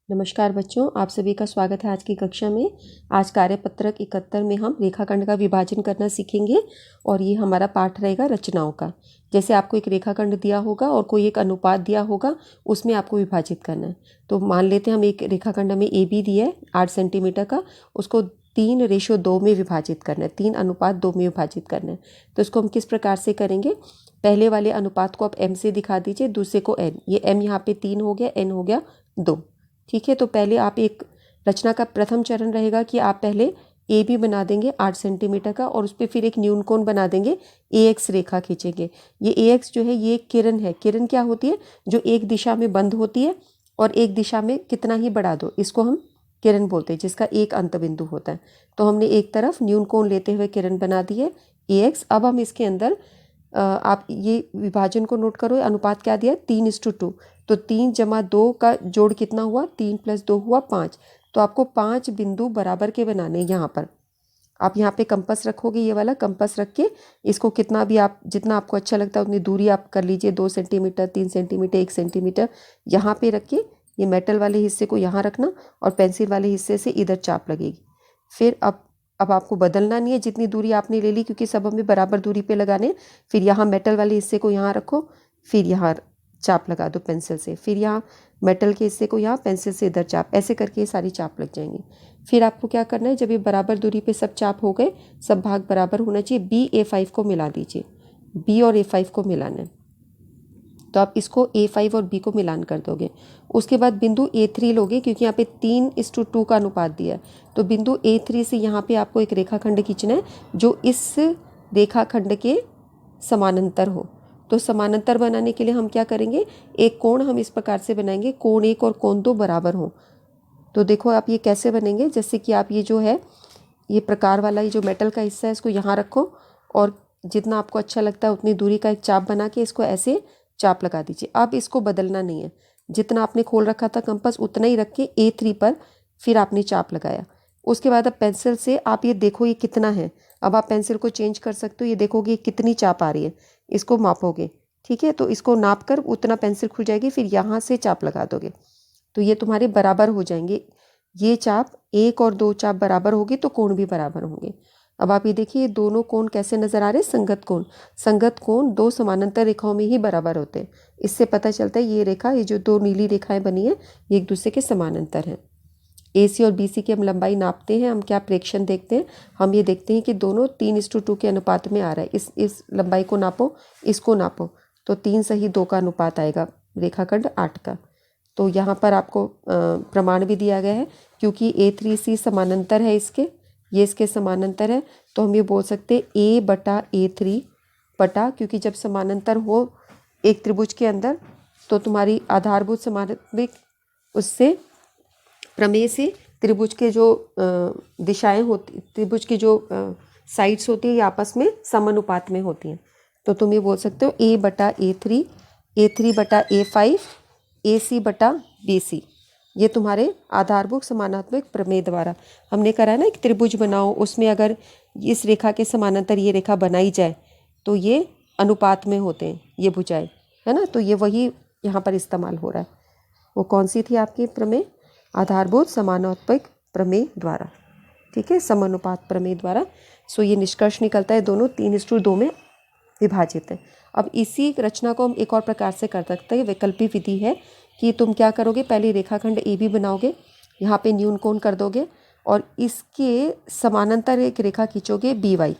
नमस्कार बच्चों, आप सभी का स्वागत है आज की कक्षा में। आज कार्यपत्रक 71 में हम रेखाखंड का विभाजन करना सीखेंगे और ये हमारा पाठ रहेगा रचनाओं का। जैसे आपको एक रेखाखंड दिया होगा और कोई एक अनुपात दिया होगा, उसमें आपको विभाजित करना है। तो मान लेते हैं हम एक रेखाखंड में ए बी दिया है 8 सेंटीमीटर का, उसको 3:2 में विभाजित करना है, 3:2 में विभाजित करना है। तो इसको हम किस प्रकार से करेंगे? पहले वाले अनुपात को आप एम से दिखा दीजिए, दूसरे को एन। ये एम यहाँ पे 3 हो गया, एन हो गया 2। ठीक है, तो पहले आप एक रचना का प्रथम चरण रहेगा कि आप पहले ए बी बना देंगे 8 सेंटीमीटर का और उस पर फिर एक न्यून कोण बना देंगे, ए एक्स रेखा खींचेंगे। ये ए एक्स जो है ये एक किरण है। किरण क्या होती है? जो एक दिशा में बंद होती है और एक दिशा में कितना ही बढ़ा दो, इसको हम किरण बोलते हैं, जिसका एक अंत बिंदु होता है। तो हमने एक तरफ न्यून कोण लेते हुए किरण बना दी है ए एक्स। अब हम इसके अंदर आप ये विभाजन को नोट करो, अनुपात क्या दिया? 3:2। तो 3+2 का जोड़ कितना हुआ? 3 + 2 हुआ 5। तो आपको 5 बिंदु बराबर के बनाने। यहाँ पर आप यहाँ पे कंपास रखोगे, ये वाला कंपास रख के इसको कितना भी आप जितना आपको अच्छा लगता है उतनी दूरी आप कर लीजिए, 2 सेंटीमीटर, 3 सेंटीमीटर, 1 सेंटीमीटर यहाँ पे रख के ये मेटल वाले हिस्से को यहाँ रखना और पेंसिल वाले हिस्से से इधर चाप लगेगी। फिर अब आपको बदलना नहीं है जितनी दूरी आपने ले ली, क्योंकि सब हमें बराबर दूरी पे लगाने। फिर यहाँ मेटल वाले हिस्से को यहाँ रखो, फिर यहाँ चाप लगा दो पेंसिल से, फिर यहाँ मेटल के हिस्से को यहाँ पेंसिल से इधर चाप, ऐसे करके ये सारी चाप लग जाएंगी। फिर आपको क्या करना है, जब ये बराबर दूरी पे सब चाप हो गए, सब भाग बराबर होना चाहिए, B A5 को मिला दीजिए। B और A5 को मिलाना है, तो आप इसको A5 और B को मिलान कर दोगे। उसके बाद बिंदु A3 लोगे, क्योंकि यहाँ पे 3:2 का अनुपात दिया है। तो बिंदु A3 से यहाँ पे आपको एक रेखाखंड खींचना है जो इस रेखाखंड के समानांतर हो। तो समानांतर बनाने के लिए हम क्या करेंगे, एक कोण हम इस प्रकार से बनाएंगे, कोण 1 और कोण 2 बराबर हो। तो देखो आप ये कैसे बनेंगे, जैसे कि आप ये जो है ये प्रकार वाला ये जो मेटल का हिस्सा है इसको यहाँ रखो और जितना आपको अच्छा लगता है उतनी दूरी का एक चाप बना के इसको ऐसे चाप लगा दीजिए। अब इसको बदलना नहीं है, जितना आपने खोल रखा था कंपास उतना ही रख के A3 पर फिर आपने चाप लगाया। उसके बाद अब पेंसिल से आप ये देखो ये कितना है। अब आप पेंसिल को चेंज कर सकते हो, ये देखोगे कितनी चाप आ रही है, इसको मापोगे। ठीक है, तो इसको नाप कर उतना पेंसिल खुल जाएगी, फिर यहाँ से चाप लगा दोगे तो ये तुम्हारे बराबर हो जाएंगे। ये चाप 1 और 2 चाप बराबर होगी तो कोण भी बराबर होंगे। अब आप ये देखिए ये दोनों कोण कैसे नजर आ रहे हैं? संगत कोण। संगत कोण दो समानांतर रेखाओं में ही बराबर होते हैं। इससे पता चलता है ये रेखा, ये जो दो नीली रेखाएं बनी है ये एक दूसरे के समानांतर हैं। AC और BC की हम लंबाई नापते हैं, हम क्या प्रेक्षण देखते हैं, हम ये देखते हैं कि दोनों 3:2 के अनुपात में आ रहा है। इस लंबाई को नापो, इसको नापो, तो 3:2 का अनुपात आएगा रेखाखंड 8 का। तो यहाँ पर आपको प्रमाण भी दिया गया है, क्योंकि A3C समानांतर है इसके, ये इसके समानांतर है, तो हम ये बोल सकते हैं A/A3 बटा, क्योंकि जब समानांतर हो एक त्रिभुज के अंदर तो तुम्हारी आधारभूत समानांतरिक उससे प्रमेय से त्रिभुज के जो दिशाएं होती, त्रिभुज की जो साइड्स होती है ये आपस में समानुपात में होती हैं। तो तुम ये बोल सकते हो A/A3, A3/A5, AC/BC। ये तुम्हारे आधारभूत समानात्मक प्रमेय द्वारा हमने करा है ना। एक त्रिभुज बनाओ, उसमें अगर इस रेखा के समानांतर ये रेखा बनाई जाए तो ये अनुपात में होते हैं ये भुजाएं, है ना। तो ये वही यहाँ पर इस्तेमाल हो रहा है। वो कौन सी थी आपकी प्रमेय? आधारभूत समानुपातिक प्रमेय द्वारा। ठीक है, समानुपात प्रमेय द्वारा। सो ये निष्कर्ष निकलता है दोनों 3:2 में विभाजित है। अब इसी रचना को हम एक और प्रकार से कर सकते हैं, वैकल्पिक विधि है कि तुम क्या करोगे, पहले रेखाखंड AB बनाओगे, यहाँ पे न्यून कोण कर दोगे और इसके समानांतर एक रेखा खींचोगे, BY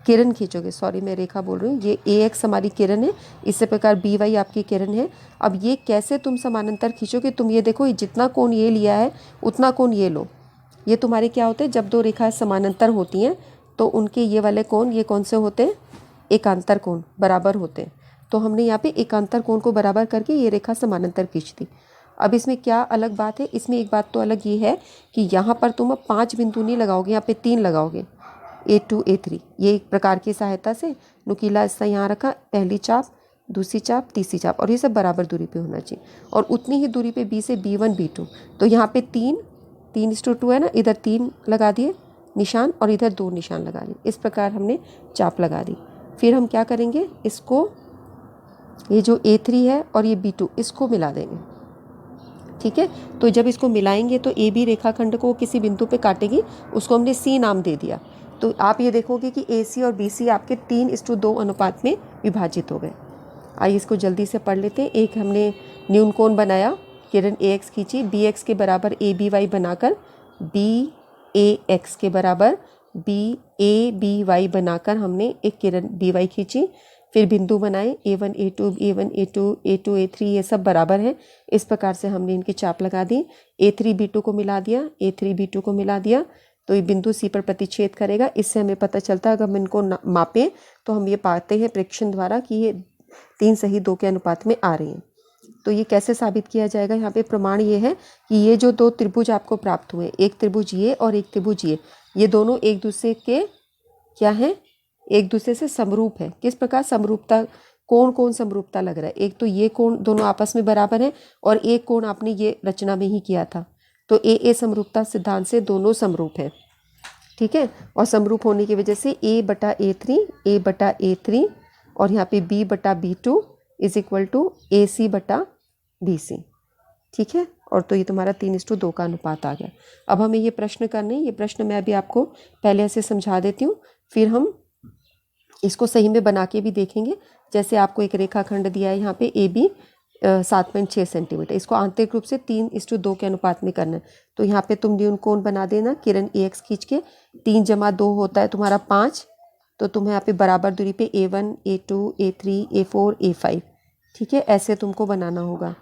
किरण खींचोगे, सॉरी मैं रेखा बोल रही हूँ, ये AX हमारी किरण है, इसी प्रकार BY आपकी किरण है। अब ये कैसे तुम समानांतर खींचोगे, तुम ये देखो जितना कोण ये लिया है उतना कोण ये लो। ये तुम्हारे क्या होते हैं, जब दो रेखाएं समानांतर होती हैं तो उनके ये वाले कोण ये कौन से होते हैं? एकांतर कोण बराबर होते हैं। तो हमने यहाँ पे एकांतर कोण को बराबर करके ये रेखा समानांतर खींच दी। अब इसमें क्या अलग बात है? इसमें एक बात तो अलग ये है कि यहाँ पर तुम अब 5 बिंदु नहीं लगाओगे, यहाँ पे 3 लगाओगे, A2 A3। ये एक प्रकार की सहायता से नुकीला हिस्सा यहाँ रखा, पहली चाप, दूसरी चाप, तीसरी चाप, और ये सब बराबर दूरी पे होना चाहिए। और उतनी ही दूरी पे B से B1 B2। तो यहाँ पे 3:2 है ना, इधर 3 लगा दिए निशान और इधर 2 निशान लगा दिए। इस प्रकार हमने चाप लगा दी। फिर हम क्या करेंगे, इसको ये जो A3 है और ये B2 इसको मिला देंगे। ठीक है। तो जब इसको मिलाएंगे तो ए बी रेखाखंड को किसी बिंदु पे काटेगी, उसको हमने सी नाम दे दिया। तो आप ये देखोगे कि ए सी और बी सी आपके 3:2 अनुपात में विभाजित हो गए। आइए इसको जल्दी से पढ़ लेते हैं। एक हमने न्यून कोण बनाया, किरण ए एक्स खींची, बी एक्स के बराबर ए बी वाई बनाकर बी ए एक्स के बराबर बी ए बी वाई बनाकर हमने एक किरण बी वाई खींची। फिर बिंदु बनाए A1 A2 A1 A2 A2 A3, ये सब बराबर हैं। इस प्रकार से हमने इनकी चाप लगा दी। A3 B2 को मिला दिया, A3 B2 को मिला दिया, तो ये बिंदु सी पर प्रतिच्छेद करेगा। इससे हमें पता चलता है, अगर हम इनको मापें तो हम ये पाते हैं प्रेक्षण द्वारा कि ये 3:2 के अनुपात में आ रही हैं। तो ये कैसे साबित किया जाएगा? यहाँ पे प्रमाण ये है कि ये जो दो त्रिभुज आपको प्राप्त हुए, एक त्रिभुज ये और एक त्रिभुज ये दोनों एक दूसरे के क्या हैं? एक दूसरे से समरूप है। किस प्रकार समरूपता? कौन समरूपता लग रहा है? एक तो ये कोण दोनों आपस में बराबर है और एक कोण आपने ये रचना में ही किया था। तो ए समरूपता सिद्धांत से दोनों समरूप है, ठीक है। और समरूप होने की वजह से A/A3 और यहाँ पे B/B2 is equal to AC/BC, ठीक है। और तो ये तुम्हारा 3:2 का अनुपात आ गया। अब हमें ये प्रश्न करने, ये प्रश्न मैं अभी आपको पहले ऐसे समझा देती हूँ, फिर हम इसको सही में बना के भी देखेंगे। जैसे आपको एक रेखाखंड दिया है यहाँ पे AB 7.6 सेंटीमीटर, इसको आंतरिक रूप से 3:2 के अनुपात में करना है। तो यहाँ पे तुम न्यून कोण बना देना, किरण AX खींच के 3 + 2 होता है तुम्हारा 5, तो तुम्हें यहाँ पे बराबर दूरी पे A1 A2 A3 A4 A5, ठीक है। ऐसे तुमको बनाना होगा।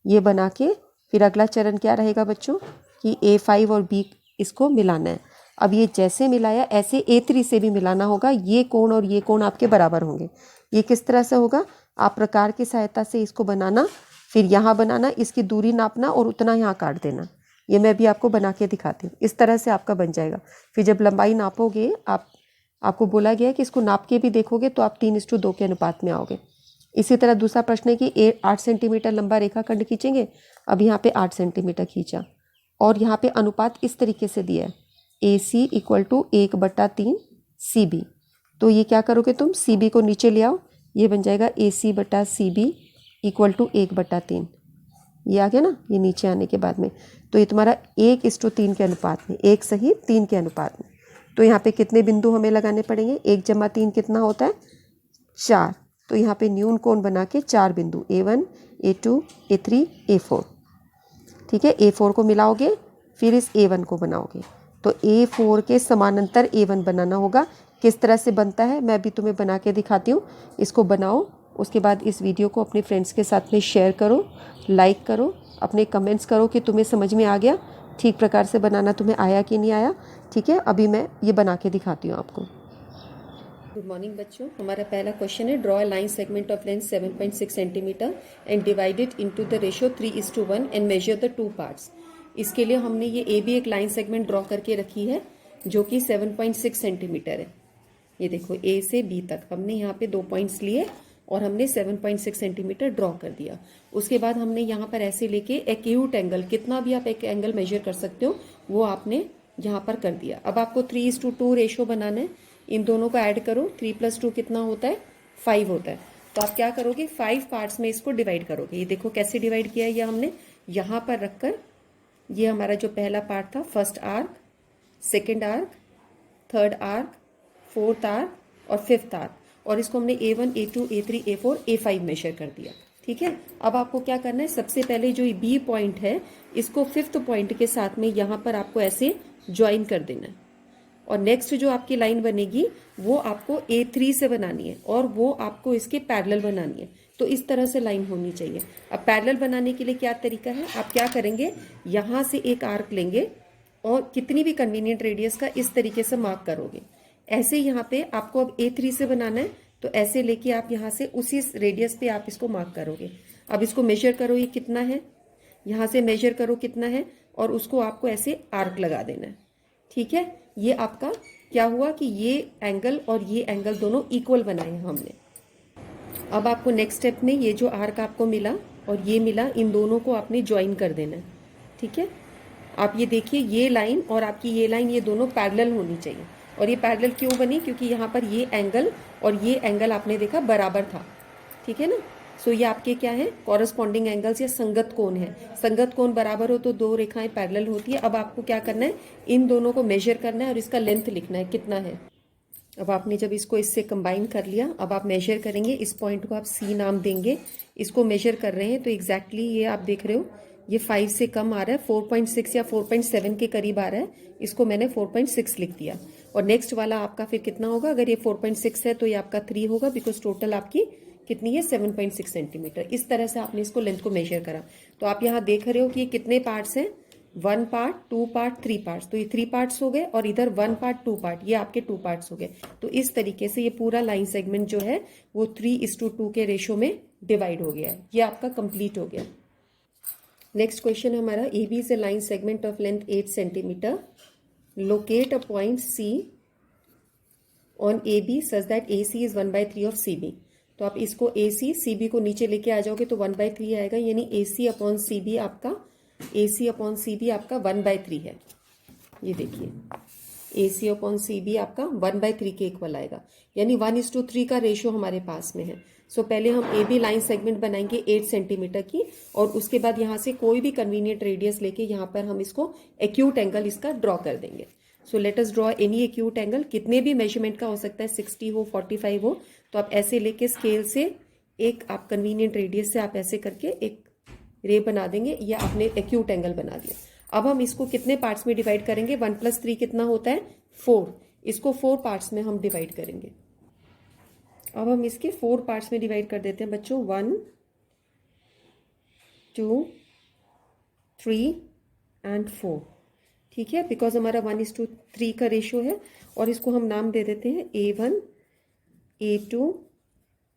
ये बना के फिर अगला चरण क्या रहेगा बच्चों कि A5 और B इसको मिलाना है। अब ये जैसे मिलाया ऐसे A3 से भी मिलाना होगा। ये कोण और ये कोण आपके बराबर होंगे। ये किस तरह से होगा? आप प्रकार की सहायता से इसको बनाना, फिर यहाँ बनाना, इसकी दूरी नापना और उतना यहाँ काट देना। ये मैं भी आपको बना के दिखाती हूँ। इस तरह से आपका बन जाएगा। फिर जब लंबाई नापोगे, आपको बोला गया है कि इसको नाप के भी देखोगे तो आप 3:2 के अनुपात में आओगे। इसी तरह दूसरा प्रश्न है कि 8 सेंटीमीटर लंबा रेखाखंड खींचेंगे। अब यहाँ पे 8 सेंटीमीटर खींचा और यहाँ पे अनुपात इस तरीके से दिया है, AC = 1/3 CB। तो ये क्या करोगे तुम? CB को नीचे ले आओ, ये बन जाएगा AC/CB = 1/3। ये आ गया ना, ये नीचे आने के बाद में। तो ये तुम्हारा 1:3 के अनुपात में, 1 सही 3 के अनुपात में। तो यहाँ पे कितने बिंदु हमें लगाने पड़ेंगे? 1 + 3 कितना होता है? 4। तो यहाँ पे न्यून कोण बना के 4 बिंदु A1 A2 A3 A4, ठीक है। A4 को मिलाओगे, फिर इस A1 को बनाओगे, तो A4 के समानांतर A1 बनाना होगा। किस तरह से बनता है मैं भी तुम्हें बना के दिखाती हूँ। इसको बनाओ, उसके बाद इस वीडियो को अपने फ्रेंड्स के साथ में शेयर करो, लाइक करो, अपने कमेंट्स करो कि तुम्हें समझ में आ गया, ठीक प्रकार से बनाना तुम्हें आया कि नहीं आया, ठीक है। अभी मैं ये बना के दिखाती हूँ आपको। गुड मॉर्निंग बच्चों, हमारा पहला क्वेश्चन है, draw a line segment of length 7.6 centimetre and divide it into the ratio 3:1 and measure the 2 parts. इसके लिए हमने ये AB एक लाइन सेगमेंट ड्रॉ करके रखी है जो कि 7.6 सेंटीमीटर है। ये देखो A से B तक हमने यहाँ पे 2 पॉइंट्स लिए और हमने 7.6 सेंटीमीटर ड्रॉ कर दिया। उसके बाद हमने यहाँ पर ऐसे लेके एक्यूट एंगल, कितना भी आप एक एंगल मेजर कर सकते हो, वो आपने यहाँ पर कर दिया। अब आपको 3:2 रेशो बनाना है। इन दोनों को ऐड करो, 3 + 2 कितना होता है? 5 होता है। तो आप क्या करोगे? 5 पार्ट्स में इसको डिवाइड करोगे। ये देखो कैसे डिवाइड किया है, ये हमने यहाँ पर रखकर, ये हमारा जो पहला पार्ट था, first arc, second arc, third arc, fourth arc और फिफ्थ आर्क, और इसको हमने A1 A2 A3 A4 A5 major कर दिया, ठीक है। अब आपको क्या करना है? सबसे पहले जो B पॉइंट है, इसको 5th पॉइंट के साथ में यहाँ पर आपको ऐसे ज्वाइन कर देना है। और नेक्स्ट जो आपकी लाइन बनेगी वो आपको A3 से बनानी है और वो आपको इसके पैरेलल बनानी है। तो इस तरह से लाइन होनी चाहिए। अब पैरेलल बनाने के लिए क्या तरीका है? आप क्या करेंगे, यहाँ से एक आर्क लेंगे और कितनी भी कन्वीनियंट रेडियस का इस तरीके से मार्क करोगे। ऐसे यहाँ पे आपको अब A3 से बनाना है, तो ऐसे लेके आप यहाँ से उसी रेडियस पे आप इसको मार्क करोगे। अब इसको मेजर करो, ये कितना है, यहाँ से मेजर करो कितना है, और उसको आपको ऐसे आर्क लगा देना है, ठीक है। ये आपका क्या हुआ कि ये एंगल और ये एंगल दोनों इक्वल बनाए हैं हमने। अब आपको नेक्स्ट स्टेप में ये जो आर्क आपको मिला और ये मिला, इन दोनों को आपने ज्वाइन कर देना है, ठीक है। आप ये देखिए, ये लाइन और आपकी ये लाइन, ये दोनों पैरेलल होनी चाहिए। और ये पैरेलल क्यों बनी? क्योंकि यहाँ पर ये एंगल और ये एंगल आपने देखा बराबर था, ठीक है ना। सो ये आपके क्या है, कॉरस्पॉन्डिंग एंगल्स या संगत कोण है। संगत कोण बराबर हो तो दो रेखाएं पैरेलल होती है। अब आपको क्या करना है, इन दोनों को मेजर करना है और इसका लेंथ लिखना है कितना है। अब आपने जब इसको इससे कंबाइन कर लिया, अब आप मेजर करेंगे, इस पॉइंट को आप सी नाम देंगे। इसको मेजर कर रहे हैं तो एग्जैक्टली ये आप देख रहे हो, ये 5 से कम आ रहा है, 4.6 या 4.7 के करीब आ रहा है। इसको मैंने 4.6 लिख दिया। और नेक्स्ट वाला आपका फिर कितना होगा, अगर ये 4.6 है तो ये आपका 3 होगा, बिकॉज टोटल आपकी कितनी है, 7.6 सेंटीमीटर। इस तरह से आपने इसको लेंथ को मेजर करा। तो आप यहाँ देख रहे हो कि ये कितने पार्ट्स हैं, 1 पार्ट, 2 पार्ट, 3 पार्ट्स। तो ये 3 पार्ट्स हो गए और इधर 1 पार्ट 2 पार्ट, ये आपके 2 पार्ट्स हो गए। तो इस तरीके से ये पूरा लाइन सेगमेंट जो है वो 3:2 के रेशो में डिवाइड हो गया है। ये आपका कंप्लीट हो गया। नेक्स्ट क्वेश्चन हमारा, A B is a line segment of length 8 centimetre, locate a point C on A B such that A C is 1/3 of C B. तो आप इसको ए सी बी को नीचे लेके आ जाओगे तो 1/3 आएगा, यानी ए सी अपॉन सी बी आपका, ए सी अपॉन सी बी आपका 1/3 है। ये देखिए, ए सी अपॉन सी बी आपका 1/3 के इक्वल आएगा, यानी 1:3 का रेशियो हमारे पास में है। सो पहले हम ए बी लाइन सेगमेंट बनाएंगे 8 सेंटीमीटर की, और उसके बाद यहाँ से कोई भी कन्वीनियंट रेडियस लेके यहाँ पर हम इसको एक्यूट एंगल इसका ड्रॉ कर देंगे। So let us draw any acute angle, कितने भी मेजरमेंट का हो सकता है, 60 हो, 45 हो। तो आप ऐसे लेके स्केल से एक आप कन्वीनियंट रेडियस से आप ऐसे करके एक रे बना देंगे, या आपने एक्यूट एंगल बना दिया। अब हम इसको कितने पार्ट्स में डिवाइड करेंगे, 1 + 3 कितना होता है, 4। इसको 4 पार्ट्स में हम डिवाइड करेंगे। अब हम इसके 4 पार्ट्स में डिवाइड कर देते हैं बच्चों, 1 2 3 एंड 4। ठीक है, बिकॉज हमारा 1:3 का रेशियो है। और इसको हम नाम दे देते हैं A1 A2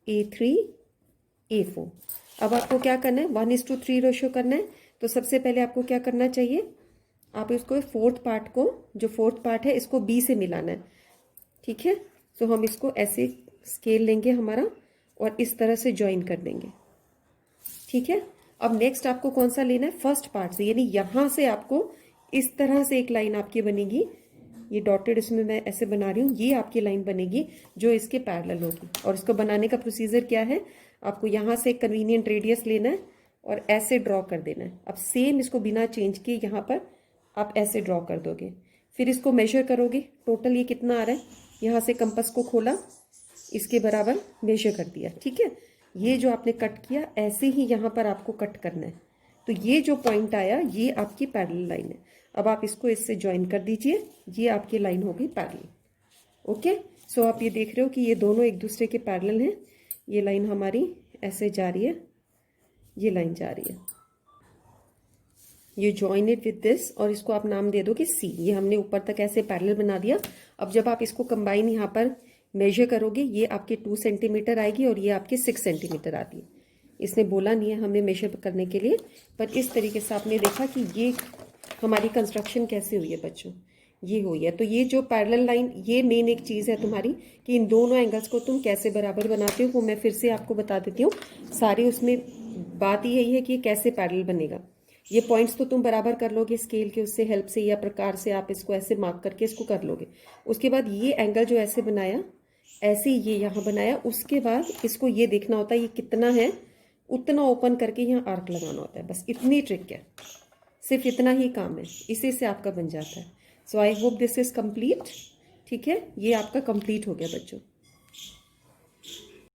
A3 A4। अब आपको क्या करना है, 1:3 रेशियो करना है। तो सबसे पहले आपको क्या करना चाहिए, आप इसको 4th पार्ट को, जो 4th पार्ट है इसको B से मिलाना है। ठीक है, तो हम इसको ऐसे स्केल लेंगे हमारा और इस तरह से ज्वाइन कर देंगे। ठीक है, अब नेक्स्ट आपको कौन सा लेना है, फर्स्ट पार्ट से, यानी यहां से आपको इस तरह से एक लाइन आपकी बनेगी। ये डॉटेड इसमें मैं ऐसे बना रही हूँ, ये आपकी लाइन बनेगी जो इसके पैरेलल होगी। और इसको बनाने का प्रोसीजर क्या है, आपको यहाँ से एक कन्वीनियंट रेडियस लेना है और ऐसे ड्रॉ कर देना है। अब सेम इसको बिना चेंज किए यहाँ पर आप ऐसे ड्रॉ कर दोगे, फिर इसको मेजर करोगे, टोटल ये कितना आ रहा है, यहाँ से कंपास को खोला, इसके बराबर मेजर कर दिया। ठीक है, ये जो आपने कट किया ऐसे ही यहाँ पर आपको कट करना है। तो ये जो पॉइंट आया ये आपकी पैरेलल लाइन है। अब आप इसको इससे ज्वाइन कर दीजिए, ये आपकी लाइन हो गई पैरेलल। ओके, सो आप ये देख रहे हो कि ये दोनों एक दूसरे के पैरेलल हैं। ये लाइन हमारी ऐसे जा रही है, ये लाइन जा रही है, ये ज्वाइन इट विद दिस, और इसको आप नाम दे दो कि सी। ये हमने ऊपर तक ऐसे पैरेलल बना दिया। अब जब आप इसको कंबाइन यहाँ पर मेजर करोगे, ये आपके 2 सेंटीमीटर आएगी और ये आपके 6 सेंटीमीटर आती है। इसने बोला नहीं है हमें मेजर करने के लिए, पर इस तरीके से आपने देखा कि ये हमारी कंस्ट्रक्शन कैसे हुई है बच्चों, ये हुई है। तो ये जो पैरेलल लाइन, ये मेन एक चीज़ है तुम्हारी कि इन दोनों एंगल्स को तुम कैसे बराबर बनाते हो, वो मैं फिर से आपको बता देती हूँ। सारी उसमें बात यही है कि कैसे पैरेलल बनेगा। ये पॉइंट्स तो तुम बराबर कर लोगे स्केल के उससे हेल्प से, या प्रकार से आप इसको ऐसे मार्क करके इसको कर लोगे। उसके बाद ये एंगल जो ऐसे बनाया, ऐसे ये यहाँ बनाया, उसके बाद इसको ये देखना होता है ये कितना है, उतना ओपन करके यहाँ आर्क लगाना होता है। बस इतनी ट्रिक है, सिर्फ इतना ही काम है, इसी से आपका बन जाता है। So I hope this is complete. ठीक है, ये आपका कंप्लीट हो गया बच्चों।